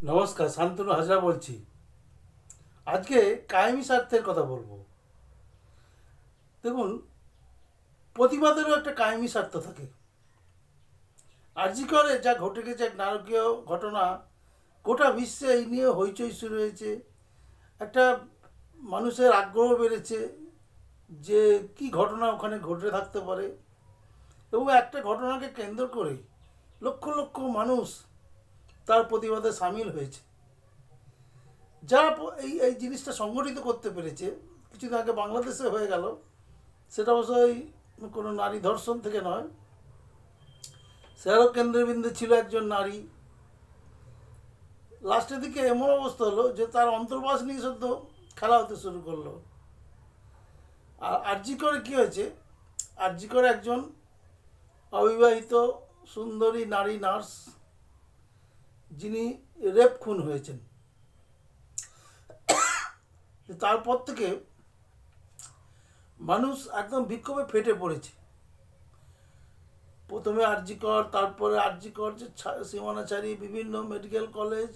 নমস্কার, শান্তনু হাজরা বলছি। আজকে কায়েমি স্বার্থের কথা বলবো। দেখুন, প্রতিবাদেরও একটা কায়েমি স্বার্থ থাকে। আরজি করে যা ঘটে গেছে, এক নারকীয় ঘটনা, গোটা বিশ্বে এই নিয়ে হইচই শুরু হয়েছে। একটা মানুষের আগ্রহ বেড়েছে যে কি ঘটনা ওখানে ঘটে থাকতে পারে, এবং একটা ঘটনাকে কেন্দ্র করেই লক্ষ লক্ষ মানুষ তার প্রতিবাদে সামিল হয়েছে। যারা এই এই জিনিসটা সংগঠিত করতে পেরেছে, কিছুদিন আগে বাংলাদেশে হয়ে গেল, সেটা অবশ্যই কোনো নারী ধর্ষণ থেকে নয়, সেটারও কেন্দ্রবিন্দু ছিল একজন নারী। লাস্টের দিকে এমন অবস্থা হলো যে তার অন্তর্বাস নিয়ে সদ্য খেলা হতে শুরু করলো। আর আরজি করে কী হয়েছে, আরজি করে একজন অবিবাহিত সুন্দরী নারী নার্স, যিনি রেপ খুন হয়েছেন। তারপর থেকে মানুষ একদম বিক্ষোভে ফেটে পড়েছে। প্রথমে আরজি কর, তারপরে আরজি কর যে সীমানাচারী বিভিন্ন মেডিকেল কলেজ,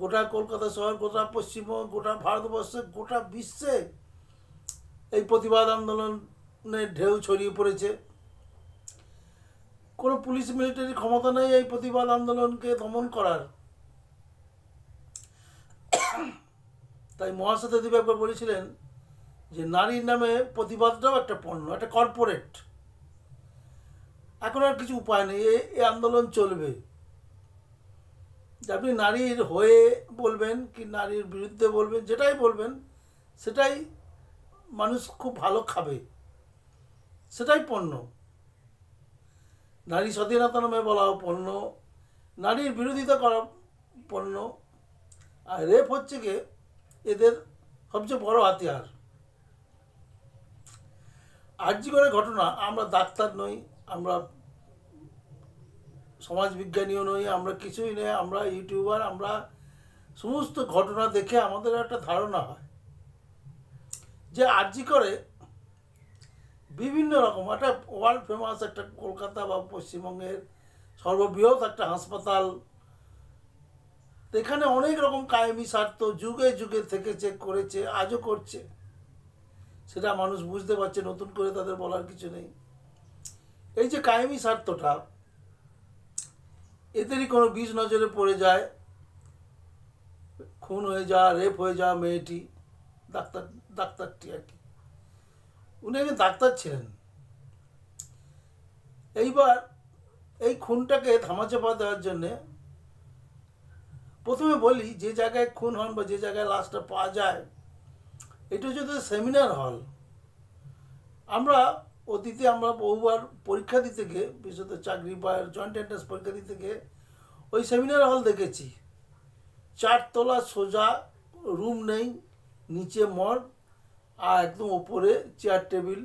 গোটা কলকাতা শহর, গোটা পশ্চিমবঙ্গ, গোটা ভারতবর্ষে, গোটা বিশ্বে এই প্রতিবাদ আন্দোলনের ঢেউ ছড়িয়ে পড়েছে। কোনো পুলিশ মিলিটারি ক্ষমতা নেই এই প্রতিবাদ আন্দোলনকে দমন করার। তাই মহাশ্বেতা দেবী একবার বলেছিলেন যে নারীর নামে প্রতিবাদটাও একটা পণ্য, একটা কর্পোরেট। এখন আর কিছু উপায় নেই, এই আন্দোলন চলবে। আপনি নারীর হয়ে বলবেন কি নারীর বিরুদ্ধে বলবেন, যেটাই বলবেন সেটাই মানুষ খুব ভালো খাবে, সেটাই পণ্য। নারী স্বাধীনতা নামে বলাও পণ্য, নারীর বিরোধিতা করা পণ্য। আর রেপ হচ্ছে গিয়ে এদের সবচেয়ে বড় হাতিয়ার। আরজি করে ঘটনা, আমরা ডাক্তার নই, আমরা সমাজবিজ্ঞানীও নই, আমরা কিছুই নেই, আমরা ইউটিউবার। আমরা সমস্ত ঘটনা দেখে আমাদের একটা ধারণা হয় যে আরজি করে বিভিন্ন রকম একটা ওয়ার্ল্ড ফেমাস একটা কলকাতা বা পশ্চিমবঙ্গের সর্ববৃহৎ একটা হাসপাতাল, এখানে অনেক রকম কায়েমি স্বার্থ যুগে যুগে থেকেছে, করেছে, আজও করছে। সেটা মানুষ বুঝতে পারছে, নতুন করে তাদের বলার কিছু নেই। এই যে কায়েমি স্বার্থটা, এদেরই কোনো বিষ নজরে পড়ে যায়, খুন হয়ে যাওয়া, রেপ হয়ে যাওয়া মেয়েটি, ডাক্তারটি আর কি, উনি একজন ডাক্তার ছিলেন। এইবার এই খুনটাকে ধামাচাপা দেওয়ার জন্যে প্রথমে বলি, যে জায়গায় খুন হন বা যে জায়গায় লাশটা পাওয়া যায়, এটা হচ্ছে সেমিনার হল। আমরা অতীতে আমরা বহুবার পরীক্ষা দিতে গিয়ে, বিশেষত চাকরি বা জয়েন্ট এন্ট্রান্স পরীক্ষা দিতে গিয়ে ওই সেমিনার হল দেখেছি। 4 তলা সোজা, রুম নেই, নিচে মর্গ, আর একদম ওপরে চেয়ার টেবিল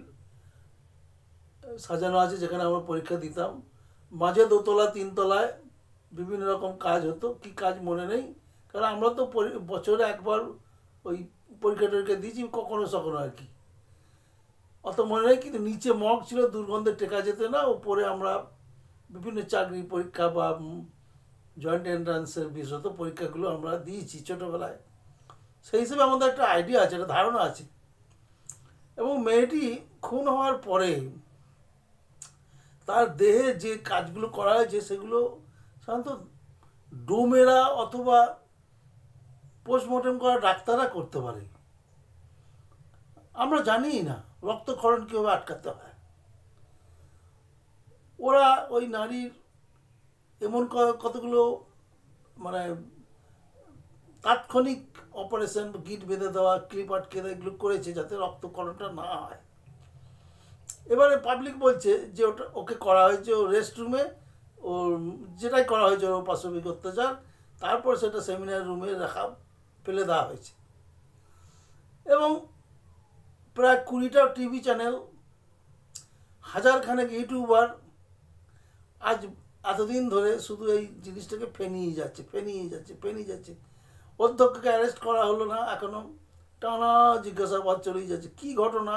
সাজানো আছে যেখানে আমরা পরীক্ষা দিতাম। মাঝে 2 তলা 3 তলায় বিভিন্ন রকম কাজ হতো, কি কাজ মনে নেই, কারণ আমরা তো বছরে একবার ওই পরীক্ষা টরীক্ষা দিয়েছি, কখনো সখনো আর কি, অত মনে নেই। কিন্তু নিচে মগ ছিল, দুর্গন্ধে টেকা যেত না। উপরে আমরা বিভিন্ন চাকরি পরীক্ষা বা জয়েন্ট এন্ট্রান্সের বিশেষত পরীক্ষাগুলো আমরা দিয়েছি ছোটোবেলায়। সেই হিসেবে আমাদের একটা আইডিয়া আছে, একটা ধারণা আছে। এবং মেয়েটি খুন হওয়ার পরে তার দেহে যে কাজগুলো করা হয়েছে সেগুলো সাধারণত ডোমেরা অথবা পোস্টমর্টম করা ডাক্তাররা করতে পারে। আমরা জানিই না রক্তক্ষরণ কীভাবে আটকাতে হয়। ওরা ওই নারীর এমন কতগুলো মানে তাৎক্ষণিক অপারেশন, গিট বেঁধে দেওয়া, ক্লিপ আটকে দেওয়া, এগুলো করেছে যাতে রক্তক্ষরণটা না হয়। এবারে পাবলিক বলছে যে ওকে করা হয়েছে ও রেস্টরুমে, ওর যেটাই করা হয়েছে ওর পাশবিক অত্যাচার, তারপর সেটা সেমিনার রুমে রাখা, ফেলে দেওয়া হয়েছে। এবং প্রায় 20টা টিভি চ্যানেল, হাজারখানেক ইউটিউবার আজ এতদিন ধরে শুধু এই জিনিসটাকে ফেনিয়ে যাচ্ছে। অধ্যক্ষকে অ্যারেস্ট করা হলো না এখনও, টানা জিজ্ঞাসাবাদ চলেই যাচ্ছে। কী ঘটনা,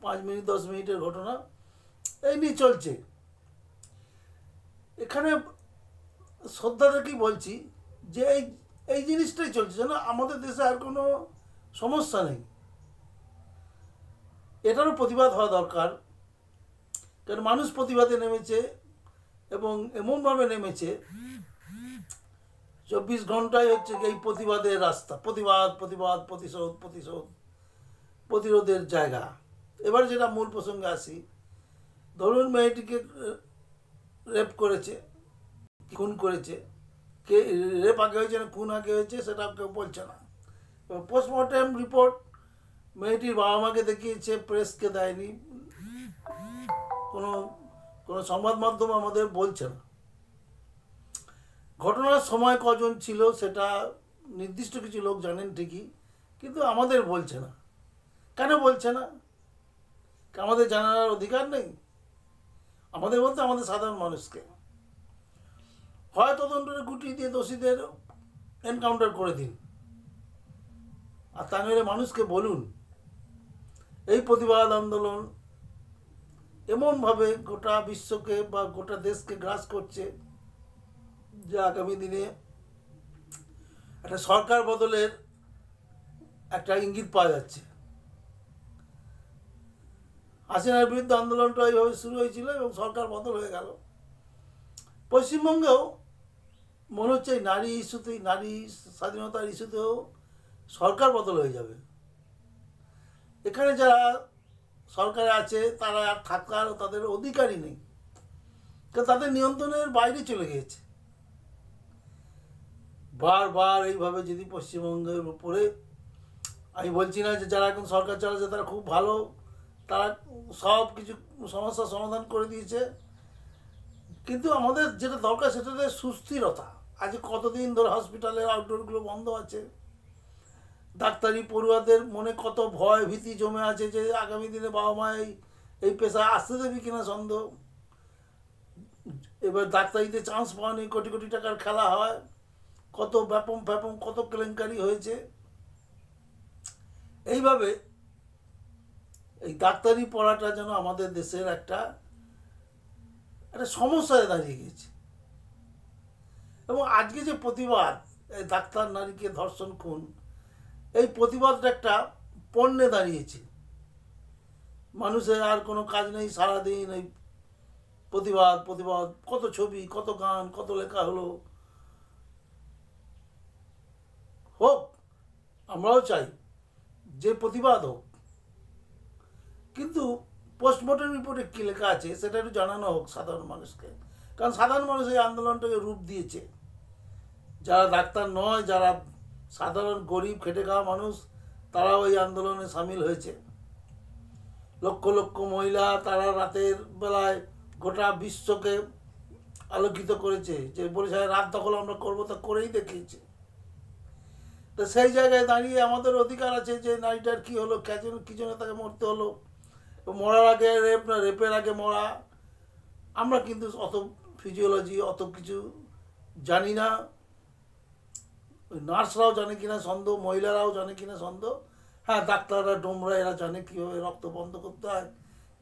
5 মিনিট 10 মিনিটের ঘটনা, এই নিয়ে চলছে। এখানে শ্রদ্ধাটাকেই বলছি যে এই এই জিনিসটাই চলছে, যেন আমাদের দেশে আর কোনো সমস্যা নেই। এটারও প্রতিবাদ হওয়া দরকার, কারণ মানুষ প্রতিবাদে নেমেছে এবং এমনভাবে নেমেছে 24 ঘন্টায় হচ্ছে এই প্রতিবাদের রাস্তা, প্রতিবাদ প্রতিবাদ, প্রতিশোধ প্রতিশোধ, প্রতিরোধের জায়গা। এবার যেটা মূল প্রসঙ্গে আসি, ধরুন মেয়েটিকে রেপ করেছে, খুন করেছে, কে রেপ আগে হয়েছে না খুন আগে হয়েছে সেটা কেউ বলছে না। পোস্টমর্টেম রিপোর্ট মেয়েটির বাবা মাকে দেখিয়েছে, প্রেসকে দেয়নি, কোনো কোনো সংবাদ মাধ্যম আমাদের বলছে না। ঘটনার সময় কজন ছিল সেটা নির্দিষ্ট কিছু লোক জানেন ঠিকই, কিন্তু আমাদের বলছে না। কেন বলছে না? আমাদের জানার অধিকার নেই? আমাদের বলতে আমাদের সাধারণ মানুষকে হয় তদন্তের গুটি দিয়ে দোষীদের এনকাউন্টার করে দিন, আর তা নইলে মানুষকে বলুন এই প্রতিবাদ আন্দোলন এমনভাবে গোটা বিশ্বকে বা গোটা দেশকে গ্রাস করছে যে আগামী দিনে একটা সরকার বদলের একটা ইঙ্গিত পাওয়া যাচ্ছে। হাসিনার বিরুদ্ধে আন্দোলনটা এইভাবে শুরু হয়েছিল এবং সরকার বদল হয়ে গেল। পশ্চিমবঙ্গেও মনে হচ্ছে নারী ইস্যুতেই, নারী স্বাধীনতার ইস্যুতেও সরকার বদল হয়ে যাবে। এখানে যারা সরকারে আছে তারা আর থাকার তাদের অধিকারই নেই, কারণ তাদের নিয়ন্ত্রণের বাইরে চলে গিয়েছে। বারবার এইভাবে যদি পশ্চিমবঙ্গের উপরে, আমি বলছি না যে যারা এখন সরকার চালাচ্ছে তারা খুব ভালো, তারা সব কিছু সমস্যার সমাধান করে দিয়েছে, কিন্তু আমাদের যেটা দরকার সেটাতে সুস্থিরতা। আজ কতদিন ধরে হসপিটালের আউটডোরগুলো বন্ধ আছে, ডাক্তারি পড়ুয়াদের মনে কত ভয় ভীতি জমে আছে যে আগামী দিনে বাবা মা এই পেশায় আসতে দেবে কিনা সন্দেহ। এবার ডাক্তারিতে চান্স পাওয়া নেই, কোটি কোটি টাকার খেলা হয়, কত ব্যাপম ব্যাপম কত কেলেঙ্কারি হয়েছে। এইভাবে এই ডাক্তারি পড়াটা যেন আমাদের দেশের একটা সমস্যায় দাঁড়িয়ে গেছে। এবং আজকে যে প্রতিবাদ, এই ডাক্তার নারীকে ধর্ষণ খুন, এই প্রতিবাদটা একটা পণ্যে দাঁড়িয়েছে। মানুষের আর কোনো কাজ নেই, সারাদিন এই প্রতিবাদ প্রতিবাদ, কত ছবি, কত গান, কত লেখা হলো। হোক, আমরাও চাই যে প্রতিবাদ হোক, কিন্তু পোস্টমর্টম রিপোর্টে কী লেখা আছে সেটা একটু জানানো হোক সাধারণ মানুষকে, কারণ সাধারণ মানুষ এই আন্দোলনটাকে রূপ দিয়েছে। যারা ডাক্তার নয়, যারা সাধারণ গরিব খেটে খাওয়া মানুষ, তারাও এই আন্দোলনে সামিল হয়েছে। লক্ষ লক্ষ মহিলা তারা রাতের বেলায় গোটা বিশ্বকে আলোকিত করেছে, যে বলেছে রাত দখল আমরা করবো, তা করেই দেখিয়েছে। তো সেই জায়গায় দাঁড়িয়ে আমাদের অধিকার আছে যে নারীটার কী হলো, কী জন্য তাকে মরতে হলো, মরার আগে রেপ না রেপের আগে মরা, আমরা কিন্তু অত ফিজিওলজি অত কিছু জানি না। ওই নার্সরাও জানে কিনা সন্দেহ, মহিলারাও জানে কিনা সন্দেহ। হ্যাঁ, ডাক্তাররা ডোমরা এরা জানে কীভাবে রক্ত বন্ধ করতে হয়,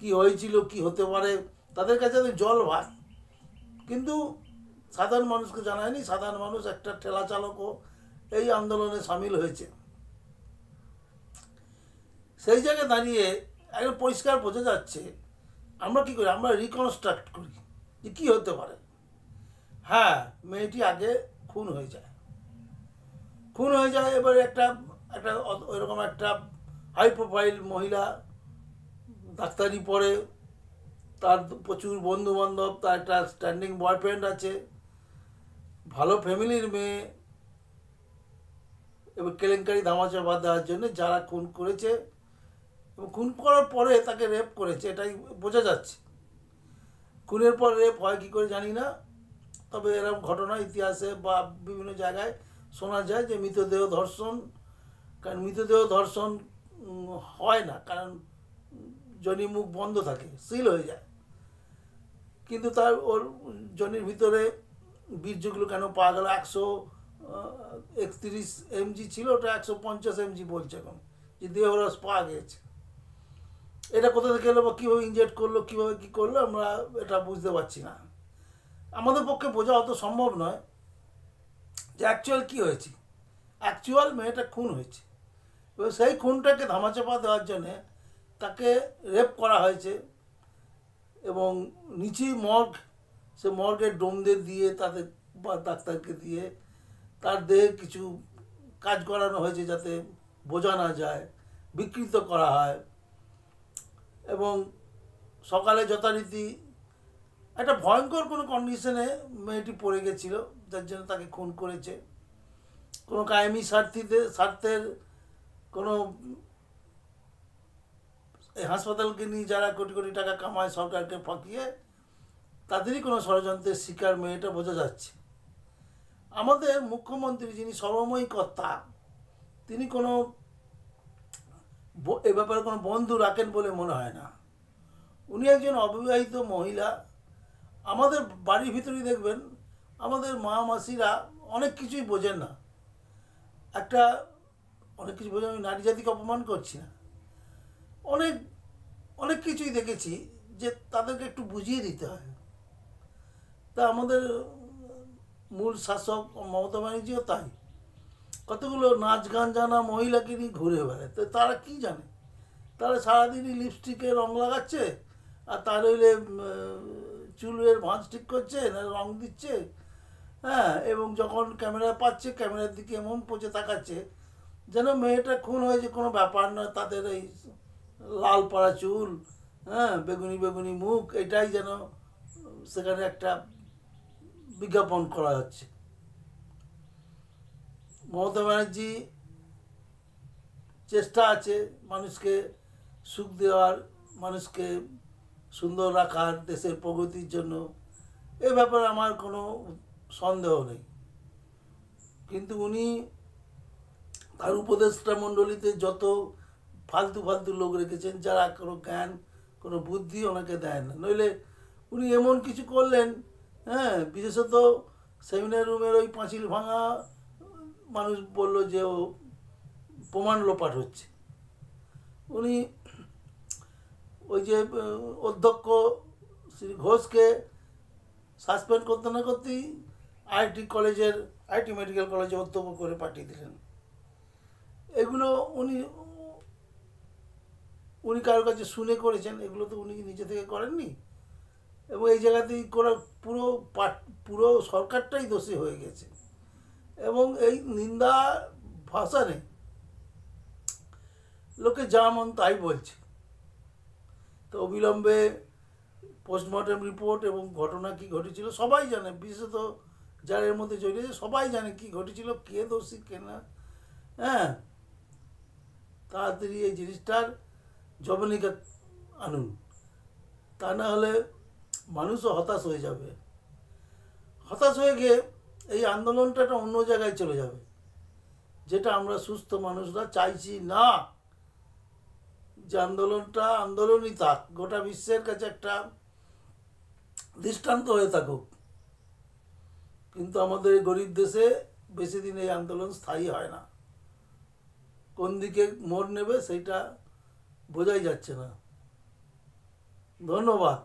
কী হয়েছিল, কী হতে পারে, তাদের কাছে জল ভাত, কিন্তু সাধারণ মানুষকে জানায়নি। সাধারণ মানুষ একটা ঠেলা চালকও এই আন্দোলনে সামিল হয়েছে। সেই জায়গায় দাঁড়িয়ে একদম পরিষ্কার বোঝা যাচ্ছে আমরা কী করি, আমরা রিকনস্ট্রাক্ট করি যে কী হতে পারে। হ্যাঁ, মেয়েটি আগে খুন হয়ে যায়, এবার একটা একটা ওইরকম একটা হাই প্রোফাইল মহিলা, ডাক্তারি পড়ে, তার প্রচুর বন্ধু বান্ধব, তার একটা স্ট্যান্ডিং বয়ফ্রেন্ড আছে, ভালো ফ্যামিলির মেয়ে। এবার কেলেঙ্কারি ধামাচা বাদ দেওয়ার জন্য যারা খুন করেছে এবং খুন করার পরে তাকে রেপ করেছে, এটাই বোঝা যাচ্ছে। খুনের পর রেপ হয় কী করে জানি না, তবে এরকম ঘটনা ইতিহাসে বা বিভিন্ন জায়গায় শোনা যায় যে মৃতদেহ ধর্ষণ, কারণ মৃতদেহ ধর্ষণ হয় না, কারণ জনি মুখ বন্ধ থাকে, সিল হয়ে যায়, কিন্তু তার ওর জনির ভিতরে বীর্যগুলো কেন পাওয়া গেল, 131 mg ছিল, ওটা 150 mg বলছে এখন, যে দেহরস পাওয়া গেছে। এটা কোথা থেকে এলো বা কীভাবে ইনজেক্ট করলো, কীভাবে কী করলো, আমরা এটা বুঝতে পারছি না। আমাদের পক্ষে বোঝা অত সম্ভব নয় যে অ্যাকচুয়াল কী হয়েছে। অ্যাকচুয়াল মেয়েটা খুন হয়েছে, এবং সেই খুনটাকে ধামাচাপা দেওয়ার জন্যে তাকে রেপ করা হয়েছে এবং নিচেই মর্গ, সে মর্গের ডোমদের দিয়ে তাদের বা ডাক্তারকে দিয়ে তার দেহে কিছু কাজ করানো হয়েছে যাতে বোঝা না যায়, বিকৃত করা হয়। এবং সকালে যথারীতি একটা ভয়ঙ্কর কোনো কন্ডিশনে মেয়েটি পড়ে গেছিলো, যার জন্য তাকে খুন করেছে। কোনো কায়েমি স্বার্থের কোনো এই হাসপাতালকে নিয়ে যারা কোটি কোটি টাকা কামায় সরকারকে ফাঁকিয়ে, তাদেরই কোনো ষড়যন্ত্রের শিকার মেয়েটা বোঝা যাচ্ছে। আমাদের মুখ্যমন্ত্রী, যিনি সর্বময়ী কর্তা, তিনি কোনো এ ব্যাপারে কোনো বন্ধু রাখেন বলে মনে হয় না। উনি একজন অবিবাহিত মহিলা। আমাদের বাড়ির ভিতরেই দেখবেন আমাদের মা মাসিরা অনেক কিছুই বোঝেন না। অনেক কিছু বোঝেন, আমি নারী জাতিকে অপমান করছি না, অনেক অনেক কিছুই দেখেছি যে তাদেরকে একটু বুঝিয়ে দিতে হয়। তা আমাদের মূল শাসক মমতা ব্যানার্জিও তাই, কতগুলো নাচ গান জানা মহিলাকে নিয়ে ঘুরে বেড়ায়। তো তারা কি জানে? তারা সারাদিনই লিপস্টিকে রং লাগাচ্ছে, আর তার হইলে চুলের ভাঁজ ঠিক করছে না রং দিচ্ছে, হ্যাঁ, এবং যখন ক্যামেরা পাচ্ছে ক্যামেরার দিকে এমন পচে তাকাচ্ছে যেন মেয়েটা খুন হয়েছে কোনো ব্যাপার নয়। তাদের এই লাল পাড়া চুল, হ্যাঁ, বেগুনি বেগুনি মুখ, এটাই যেন সেখানে একটা বিজ্ঞাপন করা হচ্ছে। মমতা ব্যানার্জি চেষ্টা আছে মানুষকে সুখ দেওয়ার, মানুষকে সুন্দর রাখার, দেশের প্রগতির জন্য, এ ব্যাপারে আমার কোনো সন্দেহ নেই। কিন্তু উনি তার উপদেষ্টা মণ্ডলীতে যত ফালতু ফালতু লোক রেখেছেন যারা কোনো জ্ঞান কোনো বুদ্ধি ওনাকে দেয় না। নইলে উনি এমন কিছু করলেন, হ্যাঁ, বিশেষত সেমিনার রুমের ওই পাঁচিল ভাঙা মানুষ বলল যে ও প্রমাণ লোপাট হচ্ছে। উনি ওই যে অধ্যক্ষ শ্রী ঘোষকে সাসপেন্ড করতে না করতেই আইআইটি মেডিকেল কলেজে অধ্যক্ষ করে পাঠিয়ে দিলেন। এগুলো উনি উনি কারোর কাছে শুনে করেছেন, এগুলো তো উনি নিজে থেকে করেননি। এবং এই জায়গাতেই পুরো সরকারটাই দোষী হয়ে গেছে। এবং এই নিন্দা ভাষণে লোকে যা মন তাই বলছে। তো অবিলম্বে পোস্টমর্টম রিপোর্ট এবং ঘটনা কি ঘটেছিল সবাই জানে, বিশেষত যারা এর মধ্যে জড়িয়েছে সবাই জানে কি ঘটেছিল, কে দোষী কে না। হ্যাঁ, তাড়াতাড়ি এই জিনিসটার জবনিকা আনুন, তা না হলে মানুষও হতাশ হয়ে যাবে। হতাশ হয়ে গিয়ে এই আন্দোলনটা একটা অন্য জায়গায় চলে যাবে, যেটা আমরা সুস্থ মানুষরা চাইছি না। যে আন্দোলনটা আন্দোলনই থাক, গোটা বিশ্বের কাছে একটা দৃষ্টান্ত হয়ে থাকুক। কিন্তু আমাদের গরিব দেশে বেশি দিন এই আন্দোলন স্থায়ী হয় না। কোন দিকে মোড় নেবে সেইটা বোঝাই যাচ্ছে না। ধন্যবাদ।